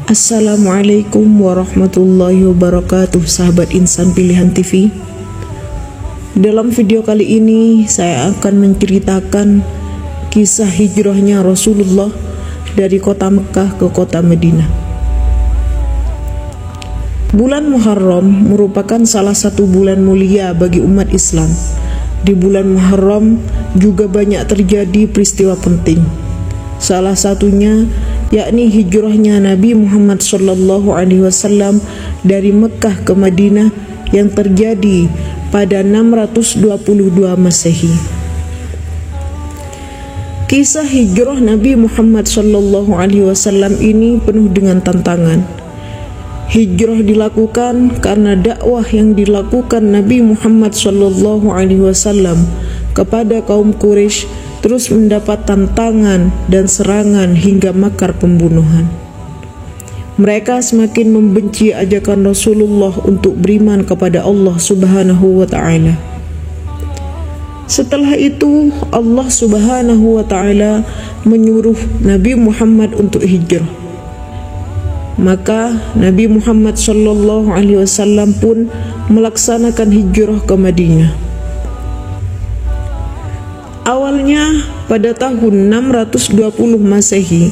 Assalamualaikum warahmatullahi wabarakatuh, sahabat Insan Pilihan TV. Dalam video kali ini saya akan menceritakan kisah hijrahnya Rasulullah dari kota Mekah ke kota Madinah. Bulan Muharram merupakan salah satu bulan mulia bagi umat Islam. Di bulan Muharram juga banyak terjadi peristiwa penting. Salah satunya yakni hijrahnya Nabi Muhammad SAW dari Mekah ke Madinah yang terjadi pada 622 Masehi. Kisah hijrah Nabi Muhammad SAW ini penuh dengan tantangan. Hijrah dilakukan karena dakwah yang dilakukan Nabi Muhammad SAW kepada kaum Quraisy terus mendapat tantangan dan serangan hingga makar pembunuhan. Mereka semakin membenci ajakan Rasulullah untuk beriman kepada Allah Subhanahu wa Ta'ala. Setelah itu Allah Subhanahu wa Ta'ala menyuruh Nabi Muhammad untuk hijrah. Maka Nabi Muhammad SAW pun melaksanakan hijrah ke Madinah. Awalnya pada tahun 620 Masehi,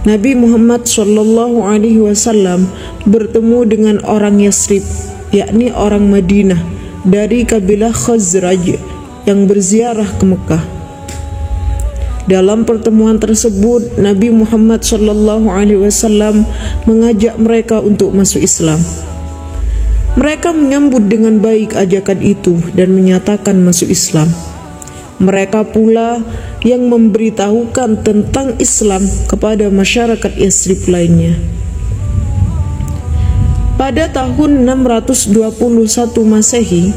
Nabi Muhammad SAW bertemu dengan orang Yasrib, yakni orang Madinah dari kabilah Khazraj yang berziarah ke Mekah. Dalam pertemuan tersebut, Nabi Muhammad SAW mengajak mereka untuk masuk Islam. Mereka menyambut dengan baik ajakan itu dan menyatakan masuk Islam. Mereka pula yang memberitahukan tentang Islam kepada masyarakat Yasrib lainnya. Pada tahun 621 Masehi,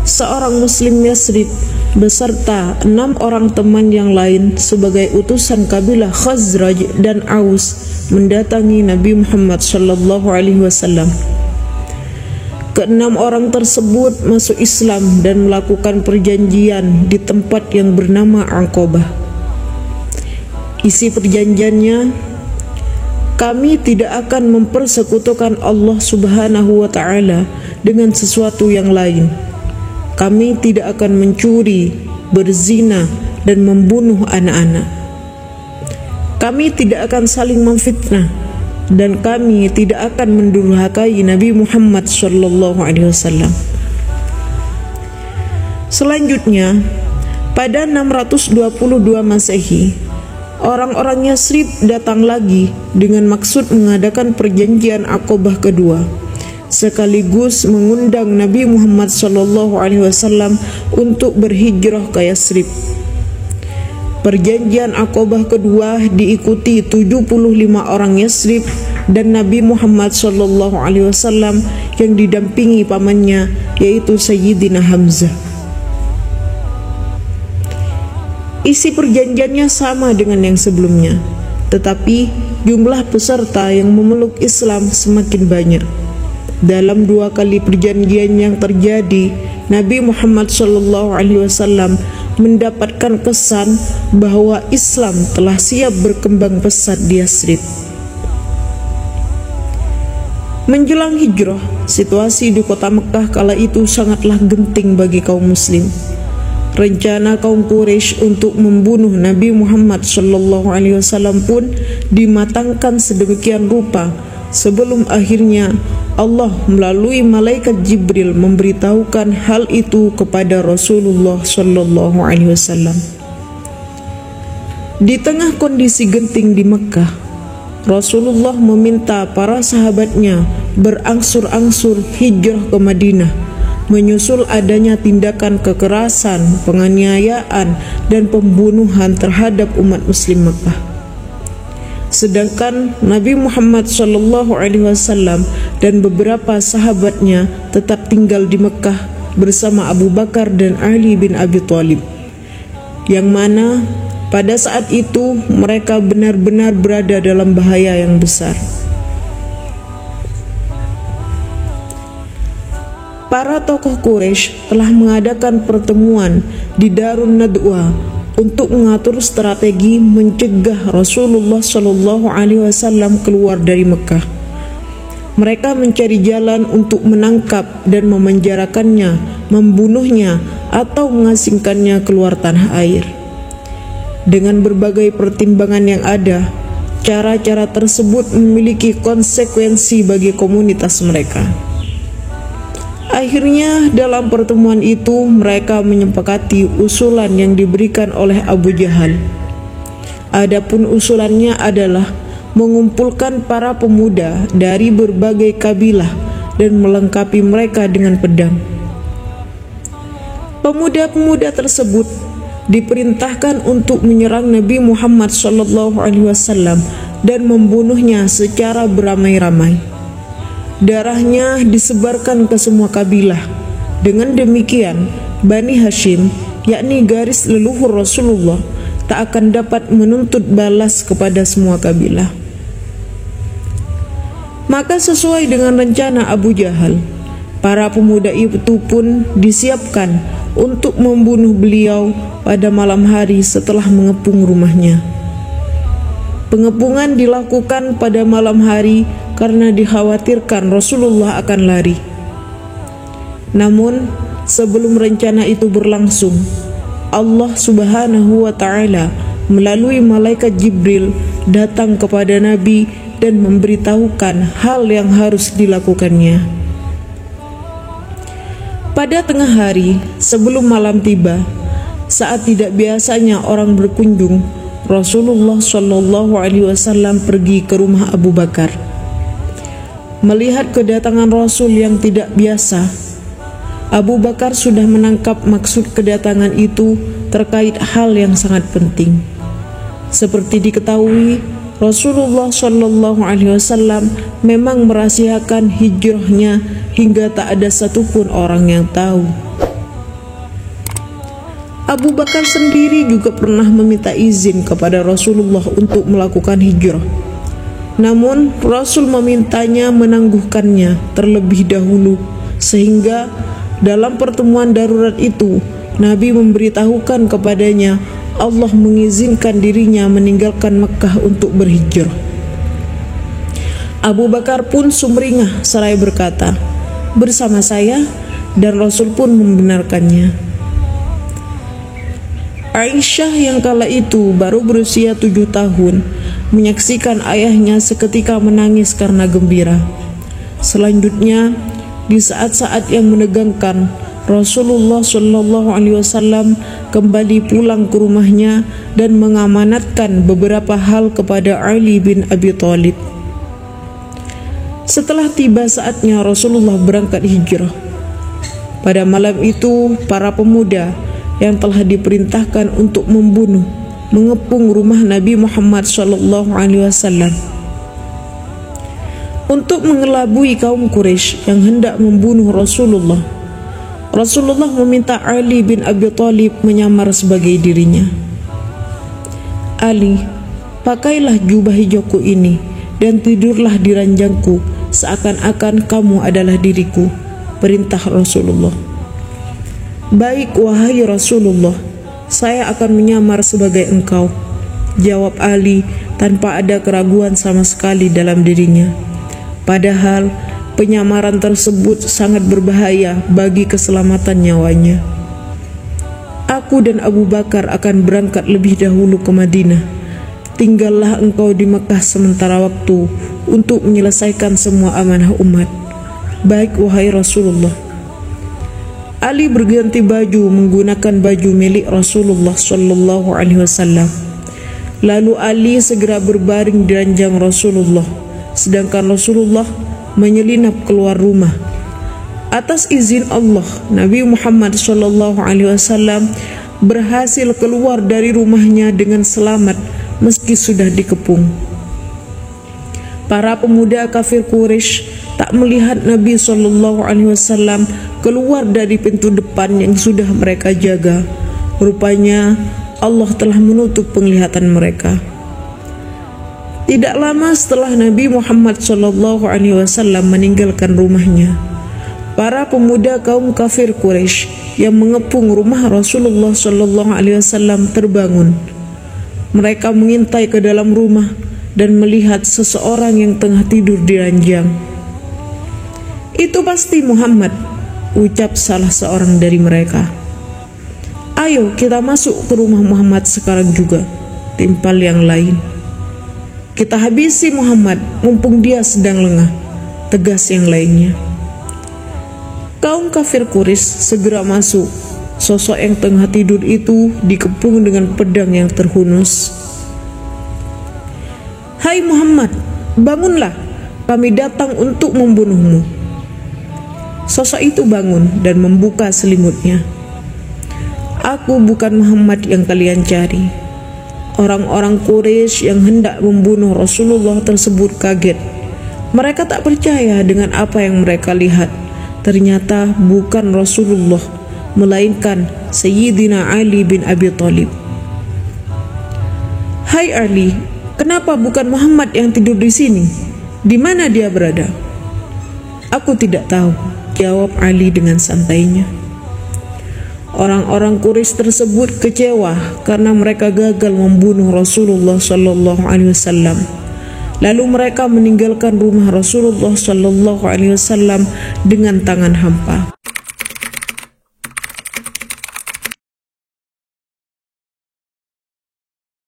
seorang Muslim Yasrib beserta 6 orang teman yang lain sebagai utusan kabilah Khazraj dan Aus mendatangi Nabi Muhammad SAW. Keenam orang tersebut masuk Islam dan melakukan perjanjian di tempat yang bernama Aqabah. Isi perjanjiannya, kami tidak akan mempersekutukan Allah Subhanahu wa Ta'ala dengan sesuatu yang lain. Kami tidak akan mencuri, berzina, dan membunuh anak-anak. Kami tidak akan saling memfitnah, dan kami tidak akan mendurhakai Nabi Muhammad SAW. Selanjutnya, pada 622 Masehi, orang-orang Yasrib datang lagi dengan maksud mengadakan perjanjian Aqabah kedua, sekaligus mengundang Nabi Muhammad SAW untuk berhijrah ke Yasrib. Perjanjian Aqabah kedua diikuti 75 orang Yasrib dan Nabi Muhammad SAW yang didampingi pamannya, yaitu Sayyidina Hamzah. Isi perjanjiannya sama dengan yang sebelumnya, tetapi jumlah peserta yang memeluk Islam semakin banyak. Dalam 2 kali perjanjian yang terjadi, Nabi Muhammad SAW mendapatkan kesan bahwa Islam telah siap berkembang pesat di Yasrib. Menjelang hijrah, situasi di kota Mekah kala itu sangatlah genting bagi kaum muslim. Rencana kaum Quraisy untuk membunuh Nabi Muhammad SAW pun dimatangkan sedemikian rupa sebelum akhirnya Allah melalui malaikat Jibril memberitahukan hal itu kepada Rasulullah SAW. Di tengah kondisi genting di Mekah, Rasulullah meminta para sahabatnya berangsur-angsur hijrah ke Madinah, menyusul adanya tindakan kekerasan, penganiayaan, dan pembunuhan terhadap umat muslim Mekah. Sedangkan Nabi Muhammad SAW dan beberapa sahabatnya tetap tinggal di Mekah bersama Abu Bakar dan Ali bin Abi Thalib, yang mana pada saat itu mereka benar-benar berada dalam bahaya yang besar. Para tokoh Quraisy telah mengadakan pertemuan di Darun Nadwa untuk mengatur strategi mencegah Rasulullah Shallallahu Alaihi Wasallam keluar dari Mekah. Mereka mencari jalan untuk menangkap dan memenjarakannya, membunuhnya, atau mengasingkannya keluar tanah air. Dengan berbagai pertimbangan yang ada, cara-cara tersebut memiliki konsekuensi bagi komunitas mereka. Akhirnya dalam pertemuan itu mereka menyepakati usulan yang diberikan oleh Abu Jahal. Adapun usulannya adalah mengumpulkan para pemuda dari berbagai kabilah dan melengkapi mereka dengan pedang. Pemuda-pemuda tersebut diperintahkan untuk menyerang Nabi Muhammad SAW dan membunuhnya secara beramai-ramai. Darahnya disebarkan ke semua kabilah. Dengan demikian, Bani Hashim, yakni garis leluhur Rasulullah, tak akan dapat menuntut balas kepada semua kabilah. Maka sesuai dengan rencana Abu Jahal, para pemuda itu pun disiapkan untuk membunuh beliau pada malam hari setelah mengepung rumahnya. Pengepungan dilakukan pada malam hari karena dikhawatirkan Rasulullah akan lari. Namun, sebelum rencana itu berlangsung, Allah Subhanahu wa Ta'ala melalui malaikat Jibril datang kepada Nabi dan memberitahukan hal yang harus dilakukannya. Pada tengah hari, sebelum malam tiba, saat tidak biasanya orang berkunjung, Rasulullah Shallallahu Alaihi Wasallam pergi ke rumah Abu Bakar. Melihat kedatangan Rasul yang tidak biasa, Abu Bakar sudah menangkap maksud kedatangan itu terkait hal yang sangat penting. Seperti diketahui, Rasulullah Shallallahu Alaihi Wasallam memang merahasiakan hijrahnya hingga tak ada satupun orang yang tahu. Abu Bakar sendiri juga pernah meminta izin kepada Rasulullah untuk melakukan hijrah. Namun Rasul memintanya menangguhkannya terlebih dahulu, sehingga dalam pertemuan darurat itu Nabi memberitahukan kepadanya Allah mengizinkan dirinya meninggalkan Mekah untuk berhijrah. Abu Bakar pun sumringah seraya berkata, "Bersama saya," dan Rasul pun membenarkannya. Aisyah yang kala itu baru berusia 7 tahun menyaksikan ayahnya seketika menangis karena gembira. Selanjutnya, di saat-saat yang menegangkan, Rasulullah Shallallahu Alaihi Wasallam kembali pulang ke rumahnya dan mengamanatkan beberapa hal kepada Ali bin Abi Thalib. Setelah tiba saatnya Rasulullah berangkat hijrah. Pada malam itu, para pemuda yang telah diperintahkan untuk membunuh mengepung rumah Nabi Muhammad SAW untuk mengelabui kaum Quraisy yang hendak membunuh Rasulullah. Rasulullah meminta Ali bin Abi Thalib menyamar sebagai dirinya. "Ali, pakailah jubah hijauku ini dan tidurlah di ranjangku seakan-akan kamu adalah diriku," perintah Rasulullah. "Baik wahai Rasulullah, saya akan menyamar sebagai engkau," jawab Ali tanpa ada keraguan sama sekali dalam dirinya. Padahal penyamaran tersebut sangat berbahaya bagi keselamatan nyawanya. "Aku dan Abu Bakar akan berangkat lebih dahulu ke Madinah. Tinggallah engkau di Mekah sementara waktu untuk menyelesaikan semua amanah umat." "Baik wahai Rasulullah." Ali berganti baju menggunakan baju milik Rasulullah Shallallahu Alaihi Wasallam. Lalu Ali segera berbaring di ranjang Rasulullah, sedangkan Rasulullah menyelinap keluar rumah. Atas izin Allah, Nabi Muhammad Shallallahu Alaihi Wasallam berhasil keluar dari rumahnya dengan selamat meski sudah dikepung. Para pemuda kafir Quraisy tak melihat Nabi Shallallahu Alaihi Wasallam keluar dari pintu depan yang sudah mereka jaga. Rupanya Allah telah menutup penglihatan mereka. Tidak lama setelah Nabi Muhammad SAW meninggalkan rumahnya, para pemuda kaum kafir Quraisy yang mengepung rumah Rasulullah Shallallahu Alaihi Wasallam terbangun. Mereka mengintai ke dalam rumah dan melihat seseorang yang tengah tidur di ranjang. "Itu pasti Muhammad," ucap salah seorang dari mereka. "Ayo kita masuk ke rumah Muhammad sekarang juga," timpal yang lain. "Kita habisi Muhammad mumpung dia sedang lengah," tegas yang lainnya. Kaum kafir Quraisy segera masuk. Sosok yang tengah tidur itu dikepung dengan pedang yang terhunus. "Hai Muhammad, bangunlah, kami datang untuk membunuhmu." Sosok itu bangun dan membuka selimutnya. "Aku bukan Muhammad yang kalian cari." Orang-orang Quraisy yang hendak membunuh Rasulullah tersebut kaget. Mereka tak percaya dengan apa yang mereka lihat. Ternyata bukan Rasulullah, melainkan Sayyidina Ali bin Abi Thalib. "Hai Ali, kenapa bukan Muhammad yang tidur di sini? Di mana dia berada?" "Aku tidak tahu," jawab Ali dengan santainya. Orang-orang Quraisy tersebut kecewa karena mereka gagal membunuh Rasulullah Shallallahu Alaihi Wasallam. Lalu mereka meninggalkan rumah Rasulullah Shallallahu Alaihi Wasallam dengan tangan hampa.